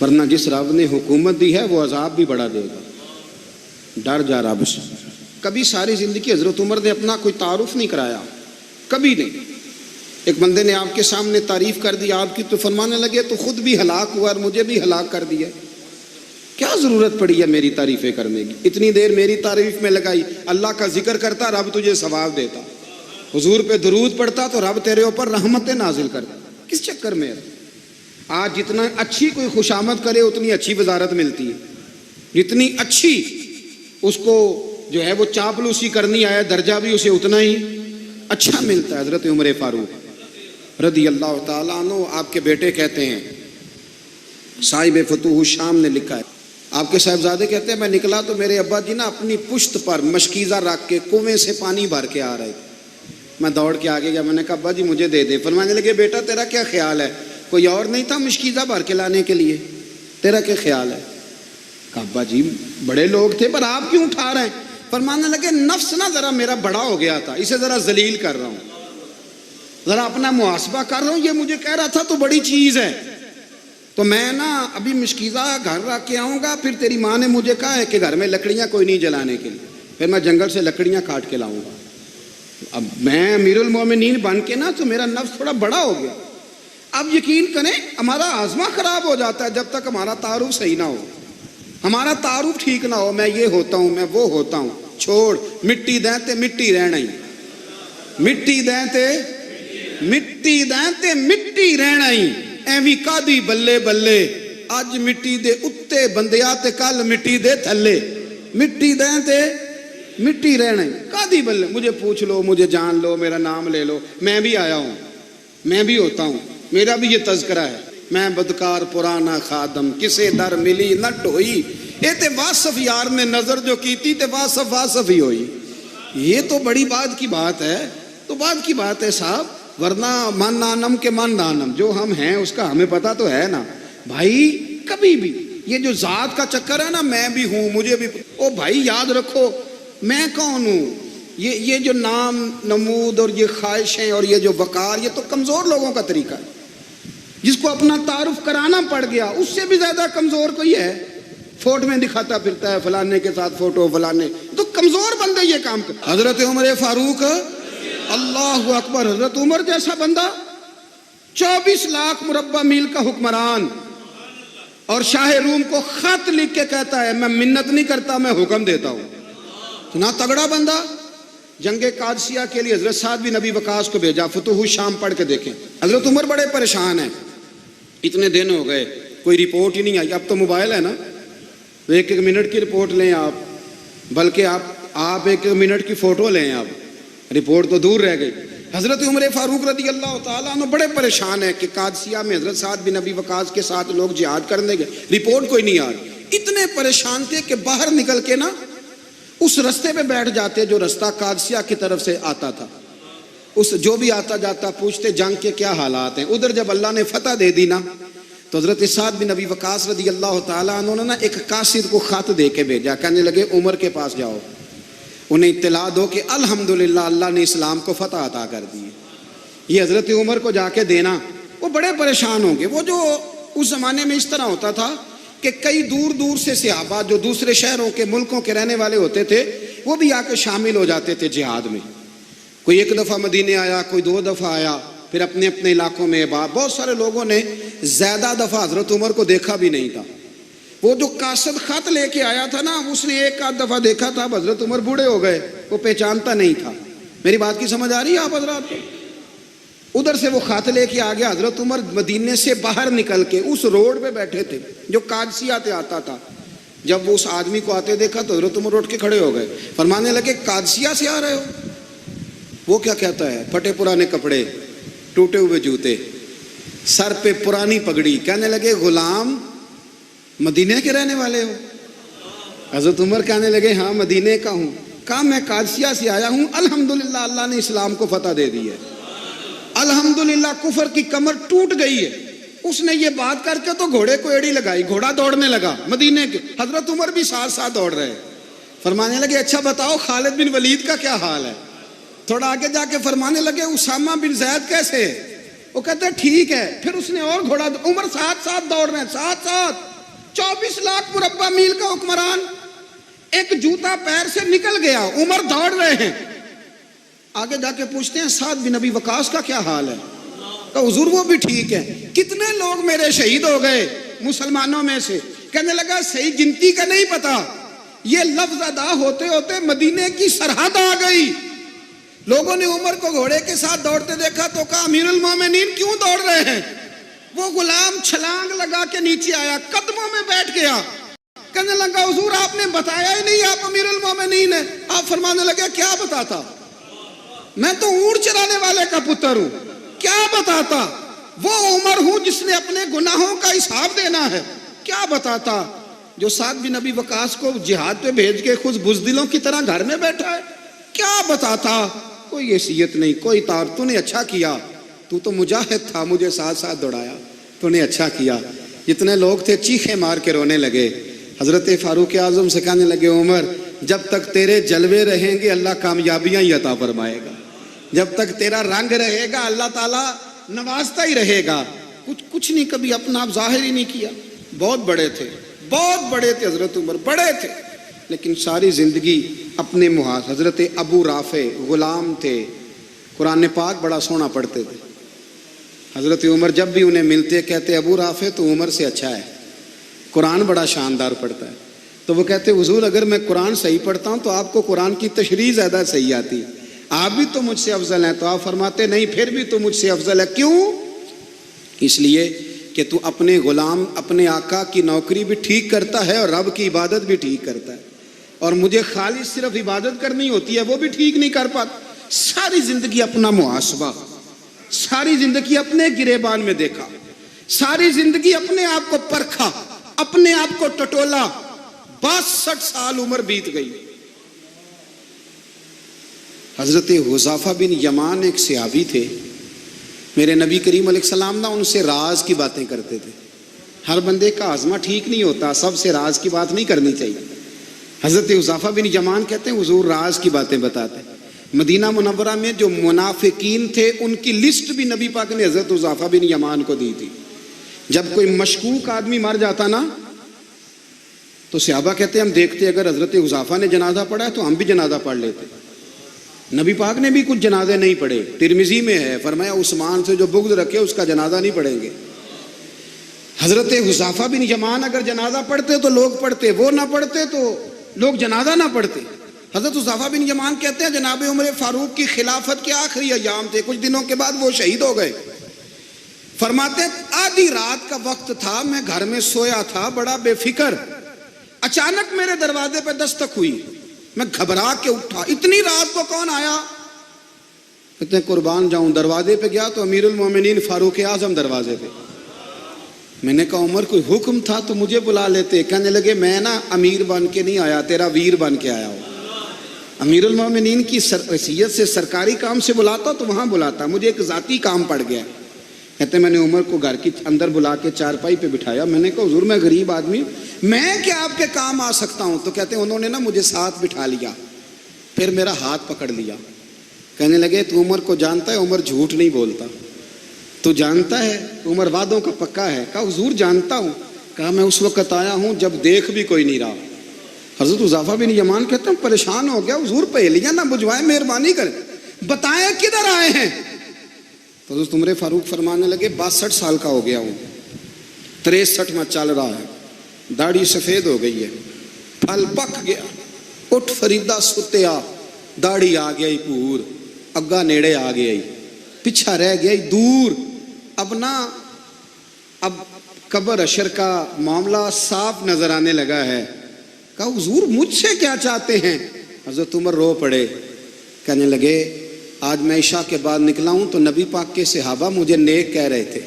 ورنہ جس رب نے حکومت دی ہے وہ عذاب بھی بڑھا دے گا. ڈر جا رب سے. کبھی ساری زندگی حضرت عمر نے اپنا کوئی تعارف نہیں کرایا، کبھی نہیں. ایک بندے نے آپ کے سامنے تعریف کر دی آپ کی تو فرمانے لگے تو خود بھی ہلاک ہوا اور مجھے بھی ہلاک کر دیا. کیا ضرورت پڑی ہے میری تعریفیں کرنے کی؟ اتنی دیر میری تعریف میں لگائی. اللہ کا ذکر کرتا رب تجھے ثواب دیتا، حضور پہ درود پڑھتا تو رب تیرے اوپر رحمتیں نازل کرتا. کس چکر میں؟ آج جتنا اچھی کوئی خوشامد کرے اتنی اچھی وزارت ملتی ہے، جتنی اچھی اس کو جو ہے وہ چاپلوسی کرنی آئے درجہ بھی اسے اتنا ہی اچھا ملتا ہے. حضرت عمر فاروق رضی اللہ تعالیٰ عنہ آپ کے بیٹے کہتے ہیں، صاحب فتوح الشام نے لکھا ہے آپ کے صاحبزادے کہتے ہیں میں نکلا تو میرے ابا جی نا اپنی پشت پر مشکیزہ رکھ کے کنویں سے پانی بھر کے آ رہے. میں دوڑ کے آگے گیا, میں نے کہا ابا جی مجھے دے دے. فرمانے لگے بیٹا تیرا کیا خیال ہے, کوئی اور نہیں تھا مشکیزہ بھر کے لانے کے لیے, تیرا کیا خیال ہے؟ کہا ابا جی بڑے لوگ تھے پر آپ کیوں اٹھا رہے ہیں؟ فرمانے لگے نفس نا ذرا میرا بڑا ہو گیا تھا, اسے ذرا ذلیل کر رہا ہوں, ذرا اپنا محاسبہ کر رہا ہوں. یہ مجھے کہہ رہا تھا تو بڑی چیز ہے, تو میں نا ابھی مشکیزہ گھر رکھ کے آؤں گا, پھر تیری ماں نے مجھے کہا ہے کہ گھر میں لکڑیاں کوئی نہیں جلانے کے لیے, پھر میں جنگل سے لکڑیاں کاٹ کے لاؤں گا. اب میں امیر المومنین بن کے نا تو میرا نفس تھوڑا بڑا ہو گیا. اب یقین کریں ہمارا آزما خراب ہو جاتا ہے جب تک ہمارا تعارف صحیح نہ ہو, ہمارا تعارف ٹھیک نہ ہو. میں یہ ہوتا ہوں, میں وہ ہوتا ہوں, چھوڑ مٹی دیں تے مٹی رہنا ہی, مٹی دیں تے مٹی دیں تے مٹی رہنا ہی. ایویں کادی بلے بلے اج مٹی دے اتے بندیا تے کل مٹی دے تھلے, مٹی دیں تے مٹی رہنا ہی. کادی بلے, مجھے پوچھ لو, مجھے جان لو, میرا نام لے لو, میں بھی آیا ہوں, میں بھی ہوتا ہوں, میرا بھی یہ تذکرہ ہے. میں بدکار پرانا خادم کسے در ملی نہ ٹوئی, اے تے واصف یار نے نظر جو کی تھی تے واصف واصف ہی ہوئی. یہ تو بڑی بات کی بات ہے, تو بات کی بات ہے صاحب, ورنہ من نانم کے من نانم, جو ہم ہیں اس کا ہمیں پتا تو ہے نا بھائی. کبھی بھی یہ جو ذات کا چکر ہے نا, میں بھی ہوں, مجھے بھی, او بھائی یاد رکھو میں کون ہوں. یہ جو نام نمود اور یہ خواہشیں اور یہ جو وقار, یہ تو کمزور لوگوں کا طریقہ ہے. جس کو اپنا تعارف کرانا پڑ گیا اس سے بھی زیادہ کمزور کوئی ہے. فوٹو میں دکھاتا پھرتا ہے فلانے کے ساتھ فوٹو, فلانے, تو کمزور بندے یہ کام کرتے. حضرت عمر فاروق اللہ اکبر, حضرت عمر جیسا بندہ 24 لاکھ مربع میل کا حکمران, اور شاہ روم کو خط لکھ کے کہتا ہے میں منت نہیں کرتا میں حکم دیتا ہوں. اتنا تگڑا بندہ. جنگ قادسیہ کے لیے حضرت سعد بن ابی وقاص کو بھیجا, فتوح شام پڑھ کے دیکھیں. حضرت عمر بڑے پریشان ہیں, اتنے دن ہو گئے کوئی رپورٹ ہی نہیں آئی. اب تو موبائل ہے نا, تو ایک ایک منٹ کی رپورٹ لیں آپ, بلکہ آپ ایک ایک منٹ کی فوٹو لیں, آپ رپورٹ تو دور رہ گئی. حضرت عمر فاروق رضی اللہ تعالیٰ عنہ بڑے پریشان ہیں کہ قادسیہ میں حضرت سعد بن ابی وقاص کے ساتھ لوگ جہاد کرنے گئے, رپورٹ کوئی نہیں آ رہی. اتنے پریشان تھے کہ باہر نکل کے نا اس رستے پہ بیٹھ جاتے جو رستہ قادسیہ کی طرف سے آتا تھا. اس جو بھی آتا جاتا پوچھتے جنگ کے کیا حالات ہیں. ادھر جب اللہ نے فتح دے دی نا, تو حضرت سعد بن ابی وقاص رضی اللہ تعالیٰ عنہ نے نا ایک قاصد کو خط دے کے بھیجا, کہنے لگے عمر کے پاس جاؤ, انہیں اطلاع دو کہ الحمدللہ اللہ نے اسلام کو فتح عطا کر دی. یہ حضرت عمر کو جا کے دینا. وہ بڑے پریشان ہوں گے. وہ جو اس زمانے میں اس طرح ہوتا تھا کہ کئی دور دور سے صحابہ جو دوسرے شہروں کے ملکوں کے رہنے والے ہوتے تھے وہ بھی آ کے شامل ہو جاتے تھے جہاد میں. کوئی ایک دفعہ مدینے آیا, کوئی 2 دفعہ آیا, پھر اپنے اپنے علاقوں میں. بہت سارے لوگوں نے زیادہ دفعہ حضرت عمر کو دیکھا بھی نہیں تھا. وہ جو قاصد خط لے کے آیا تھا نا, اس نے 1 دفعہ دیکھا تھا. حضرت عمر بوڑھے ہو گئے, وہ پہچانتا نہیں تھا. میری بات کی سمجھ آ رہی ہے آپ حضرات کو؟ ادھر سے وہ خط لے کے آ گیا. حضرت عمر مدینے سے باہر نکل کے اس روڈ پہ بیٹھے تھے جو قادسیہ سے آتا تھا. جب وہ اس آدمی کو آتے دیکھا تو حضرت عمر اٹھ کے کھڑے ہو گئے, فرمانے لگے قادسیہ سے آ رہے ہو؟ وہ کیا کہتا ہے, پھٹے پرانے کپڑے, ٹوٹے ہوئے جوتے, سر پہ پرانی پگڑی. کہنے لگے غلام مدینے کے رہنے والے ہو؟ حضرت عمر کہنے لگے ہاں مدینے کا ہوں. کہا میں قادسیہ سے آیا ہوں, الحمدللہ اللہ نے اسلام کو فتح دے دی ہے, الحمدللہ کفر کی کمر ٹوٹ گئی ہے. اس نے یہ بات کر کے تو گھوڑے کو ایڑی لگائی, گھوڑا دوڑنے لگا مدینے کے. حضرت عمر بھی ساتھ ساتھ دوڑ رہے. فرمانے لگے اچھا بتاؤ خالد بن ولید کا کیا حال ہے؟ تھوڑا آگے جا کے فرمانے لگے اسامہ بن زید کیسے ہے؟ وہ کہتے ہیں ٹھیک ہے. پھر اس نے اور گھوڑا, عمر ساتھ ساتھ دوڑ رہے ہیں, ساتھ ساتھ. 24 لاکھ مربع میل کا حکمران, ایک جوتا پیر سے نکل گیا, عمر دوڑ رہے ہیں. آگے جا کے پوچھتے ہیں سعد بن ابی وقاص کا کیا حال ہے؟ کہ حضور وہ بھی ٹھیک ہے. کتنے لوگ میرے شہید ہو گئے مسلمانوں میں سے؟ کہنے لگا صحیح گنتی کا نہیں پتا, یہ لفظ ادا ہوتے ہوتے مدینے کی سرحد آ گئی. لوگوں نے عمر کو گھوڑے کے ساتھ دوڑتے دیکھا تو کہا امیر المومنین کیوں دوڑ رہے ہیں؟ وہ غلام چھلانگ لگا کے نیچے آیا, قدموں میں بیٹھ گیا. کہنے لگا حضور آپ نے بتایا ہی نہیں آپ امیر المومنین ہیں. آپ فرمانے لگے کیا بتاتا, میں تو اونٹ چرانے والے کا پتر ہوں, کیا بتاتا؟ وہ عمر ہوں جس نے اپنے گناہوں کا حساب دینا ہے, کیا بتاتا؟ جو سعد بن ابی وقاص کو جہاد پہ بھیج کے خود بزدلوں کی طرح گھر میں بیٹھا ہے، کیا بتاتا؟ کوئی حیثیت نہیں، کوئی تار، تو نے اچھا کیا، تو مجاہد تھا، مجھے ساتھ ساتھ دوڑایا، تو نے اچھا کیا۔ جتنے لوگ تھے چیخیں مار کے رونے لگے۔ حضرت فاروق اعظم سے کہنے لگے عمر جب تک تیرے جلوے رہیں گے اللہ کامیابیاں ہی عطا فرمائے گا، جب تک تیرا رنگ رہے گا اللہ تعالیٰ نوازتا ہی رہے گا۔ کچھ نہیں، کبھی اپنا آپ ظاہر ہی نہیں کیا۔ بہت بڑے تھے، بہت بڑے تھے حضرت عمر، بڑے تھے، لیکن ساری زندگی اپنے محاذ۔ حضرت ابو رافع غلام تھے، قرآن پاک بڑا سونا پڑھتے تھے۔ حضرت عمر جب بھی انہیں ملتے کہتے ابو رافع تو عمر سے اچھا ہے، قرآن بڑا شاندار پڑھتا ہے۔ تو وہ کہتے حضور اگر میں قرآن صحیح پڑھتا ہوں تو آپ کو قرآن کی تشریح زیادہ صحیح آتی، آپ بھی تو مجھ سے افضل ہیں۔ تو آپ فرماتے نہیں، پھر بھی تو مجھ سے افضل ہے۔ کیوں؟ اس لیے کہ تو اپنے غلام، اپنے آقا کی نوکری بھی ٹھیک کرتا ہے اور رب کی عبادت بھی ٹھیک کرتا ہے، اور مجھے خالص صرف عبادت کرنی ہوتی ہے وہ بھی ٹھیک نہیں کر پاتا۔ ساری زندگی اپنا محاسبہ، ساری زندگی اپنے گریبان میں دیکھا، ساری زندگی اپنے آپ کو پرکھا، اپنے آپ کو ٹٹولا۔ 62 سال عمر بیت گئی۔ حضرت حذیفہ بن یمان ایک صحابی تھے، میرے نبی کریم علیہ السلام نا ان سے راز کی باتیں کرتے تھے۔ ہر بندے کا ہاضمہ ٹھیک نہیں ہوتا، سب سے راز کی بات نہیں کرنی چاہیے۔ حضرت حذیفہ بن یمان کہتے ہیں حضور راز کی باتیں بتاتے۔ مدینہ منورہ میں جو منافقین تھے ان کی لسٹ بھی نبی پاک نے حضرت حذیفہ بن یمان کو دی تھی۔ جب کوئی مشکوک آدمی مر جاتا نا تو صحابہ کہتے ہیں ہم دیکھتے اگر حضرت حذیفہ نے جنازہ پڑھا ہے تو ہم بھی جنازہ پڑھ لیتے۔ نبی پاک نے بھی کچھ جنازے نہیں پڑھے، ترمذی میں ہے، فرمایا عثمان سے جو بغض رکھے اس کا جنازہ نہیں پڑھیں گے۔ حضرت حذیفہ بن یمان اگر جنازہ پڑھتے تو لوگ پڑھتے، وہ نہ پڑھتے تو لوگ جنازہ نہ پڑھتے۔ حضرت حذیفہ بن یمان کہتے ہیں جناب عمر فاروق کی خلافت کے آخری ایام تھے، کچھ دنوں کے بعد وہ شہید ہو گئے۔ فرماتے آدھی رات کا وقت تھا، میں گھر میں سویا تھا بڑا بے فکر، اچانک میرے دروازے پہ دستک ہوئی، میں گھبرا کے اٹھا، اتنی رات کو کون آیا؟ کہتے ہیں قربان جاؤں، دروازے پہ گیا تو امیر المومنین فاروق اعظم دروازے پہ۔ میں نے کہا عمر کوئی حکم تھا تو مجھے بلا لیتے۔ کہنے لگے میں نا امیر بن کے نہیں آیا، تیرا ویر بن کے آیا ہوں۔ امیر المومنین کی حیثیت سے سرکاری کام سے بلاتا تو وہاں بلاتا، مجھے ایک ذاتی کام پڑ گیا۔ کہتے میں نے عمر کو گھر کی اندر بلا کے چارپائی پہ بٹھایا، میں نے کہا حضور میں غریب آدمی، میں کیا آپ کے کام آ سکتا ہوں؟ تو کہتے ہیں انہوں نے نا مجھے ساتھ بٹھا لیا، پھر میرا ہاتھ پکڑ لیا، کہنے لگے تو عمر کو جانتا ہے؟ عمر جھوٹ نہیں بولتا، تو جانتا ہے عمر وعدوں کا پکا ہے؟ کہا حضور جانتا ہوں۔ کہا میں اس وقت آیا ہوں جب دیکھ بھی کوئی نہیں رہا۔ حضرت حذیفہ بن یمان کہتے ہیں پریشان ہو گیا، حضور پہلیاں نہ بجھوائیں، مہربانی کریں بتائیں کدھر آئے ہیں؟ تو حضرت عمر فاروق فرمانے لگے 62 سال کا ہو گیا ہوں، 63 میں چل رہا ہے، داڑھی سفید ہو گئی ہے، پھل پک گیا، اٹھ فریدہ ستیا، داڑھی آ گئی پور، اگا نیڑے آ گئی، پیچھا رہ گئی دور، اب قبر اشر کا معاملہ صاف نظر آنے لگا ہے۔ کہا حضور مجھ سے کیا چاہتے ہیں؟ حضرت عمر رو پڑے، کہنے لگے آج میں عشاء کے بعد نکلا ہوں تو نبی پاک کے صحابہ مجھے نیک کہہ رہے تھے،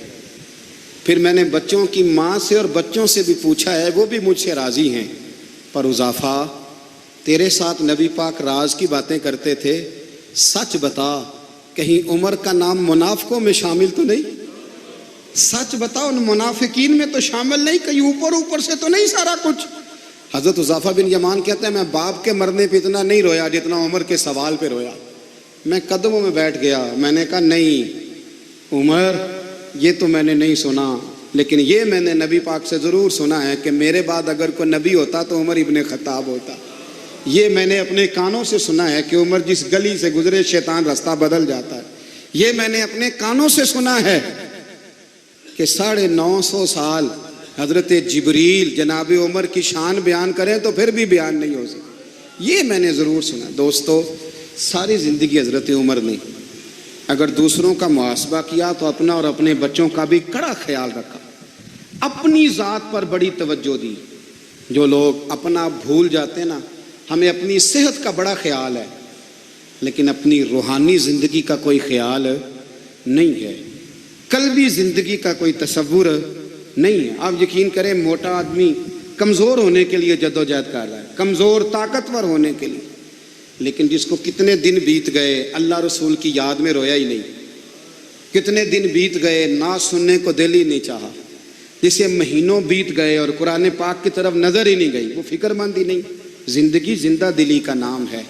پھر میں نے بچوں کی ماں سے اور بچوں سے بھی پوچھا ہے، وہ بھی مجھ سے راضی ہیں، پر حذیفہ تیرے ساتھ نبی پاک راز کی باتیں کرتے تھے، سچ بتا کہیں عمر کا نام منافقوں میں شامل تو نہیں؟ سچ بتا ان منافقین میں تو شامل نہیں، کہیں اوپر سے تو نہیں سارا کچھ؟ حضرت حذیفہ بن یمان کہتے ہیں میں باپ کے مرنے پہ اتنا نہیں رویا جتنا عمر کے سوال پہ رویا۔ میں قدموں میں بیٹھ گیا، میں نے کہا نہیں عمر یہ تو میں نے نہیں سنا، لیکن یہ میں نے نبی پاک سے ضرور سنا ہے کہ میرے بعد اگر کوئی نبی ہوتا تو عمر ابن خطاب ہوتا۔ یہ میں نے اپنے کانوں سے سنا ہے کہ عمر جس گلی سے گزرے شیطان رستہ بدل جاتا ہے۔ یہ میں نے اپنے کانوں سے سنا ہے کہ 950 سال حضرت جبریل جناب عمر کی شان بیان کریں تو پھر بھی بیان نہیں ہو سکتا، یہ میں نے ضرور سنا۔ دوستو ساری زندگی حضرت عمر نے اگر دوسروں کا محاسبہ کیا تو اپنا اور اپنے بچوں کا بھی کڑا خیال رکھا، اپنی ذات پر بڑی توجہ دی۔ جو لوگ اپنا بھول جاتے ہیں نا، ہمیں اپنی صحت کا بڑا خیال ہے لیکن اپنی روحانی زندگی کا کوئی خیال نہیں ہے، قلبی زندگی کا کوئی تصور نہیں ہے۔ آپ یقین کریں موٹا آدمی کمزور ہونے کے لیے جدوجہد کر رہا ہے، کمزور طاقتور ہونے کے لیے، لیکن جس کو کتنے دن بیت گئے اللہ رسول کی یاد میں رویا ہی نہیں، کتنے دن بیت گئے نہ سننے کو دل ہی نہیں چاہا، جسے مہینوں بیت گئے اور قرآن پاک کی طرف نظر ہی نہیں گئی، وہ فکر مند ہی نہیں۔ زندگی زندہ دلی کا نام ہے،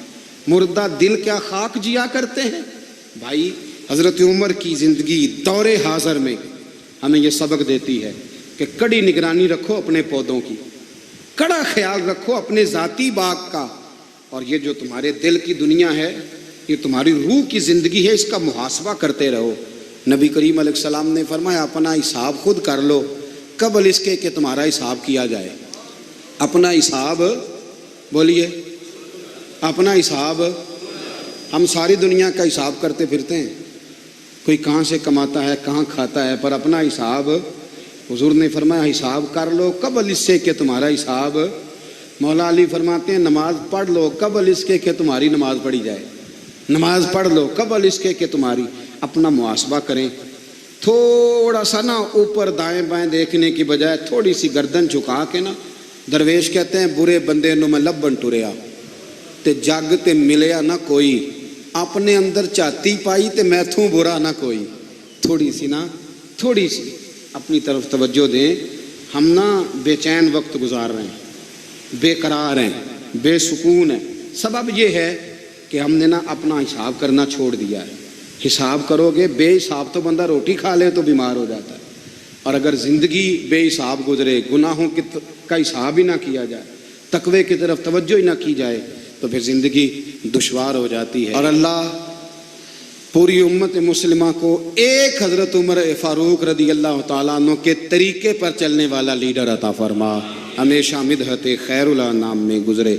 مردہ دل کیا خاک جیا کرتے ہیں۔ بھائی حضرت عمر کی زندگی دور حاضر میں ہمیں یہ سبق دیتی ہے کہ کڑی نگرانی رکھو اپنے پودوں کی، کڑا خیال رکھو اپنے ذاتی باغ کا، اور یہ جو تمہارے دل کی دنیا ہے، یہ تمہاری روح کی زندگی ہے، اس کا محاسبہ کرتے رہو۔ نبی کریم علیہ السلام نے فرمایا اپنا حساب خود کر لو قبل اس کے کہ تمہارا حساب کیا جائے۔ اپنا حساب بولیے، اپنا حساب۔ ہم ساری دنیا کا حساب کرتے پھرتے ہیں، کوئی کہاں سے کماتا ہے کہاں کھاتا ہے، پر اپنا حساب حضور نے فرمایا حساب کر لو قبل اس سے کہ تمہارا حساب۔ مولا علی فرماتے ہیں نماز پڑھ لو قبل اس کے کہ تمہاری نماز پڑھی جائے، نماز پڑھ لو قبل اس کے کہ تمہاری۔ اپنا محاسبہ کریں، تھوڑا سا نا اوپر دائیں بائیں دیکھنے کی بجائے تھوڑی سی گردن جھکا کے نا، درویش کہتے ہیں برے بندے نو میں لبن ٹریا تے جگ تے ملیا نہ کوئی، اپنے اندر چاتی پائی تے میں تھوں برا نہ کوئی۔ تھوڑی سی نا، تھوڑی سی اپنی طرف توجہ دیں۔ ہم نا بے چین وقت گزار رہے ہیں، بے قرار ہیں، بے سکون ہیں، سبب یہ ہے کہ ہم نے نا اپنا حساب کرنا چھوڑ دیا ہے۔ حساب کرو گے، بے حساب تو بندہ روٹی کھا لے تو بیمار ہو جاتا ہے، اور اگر زندگی بے حساب گزرے، گناہوں کا حساب ہی نہ کیا جائے، تقوی کی طرف توجہ ہی نہ کی جائے، تو پھر زندگی دشوار ہو جاتی ہے۔ اور اللہ پوری امت مسلمہ کو ایک حضرت عمر فاروق رضی اللہ تعالیٰ عنہ کے طریقے پر چلنے والا لیڈر عطا فرما، ہمیشہ مدحت خیر الانام میں گزرے۔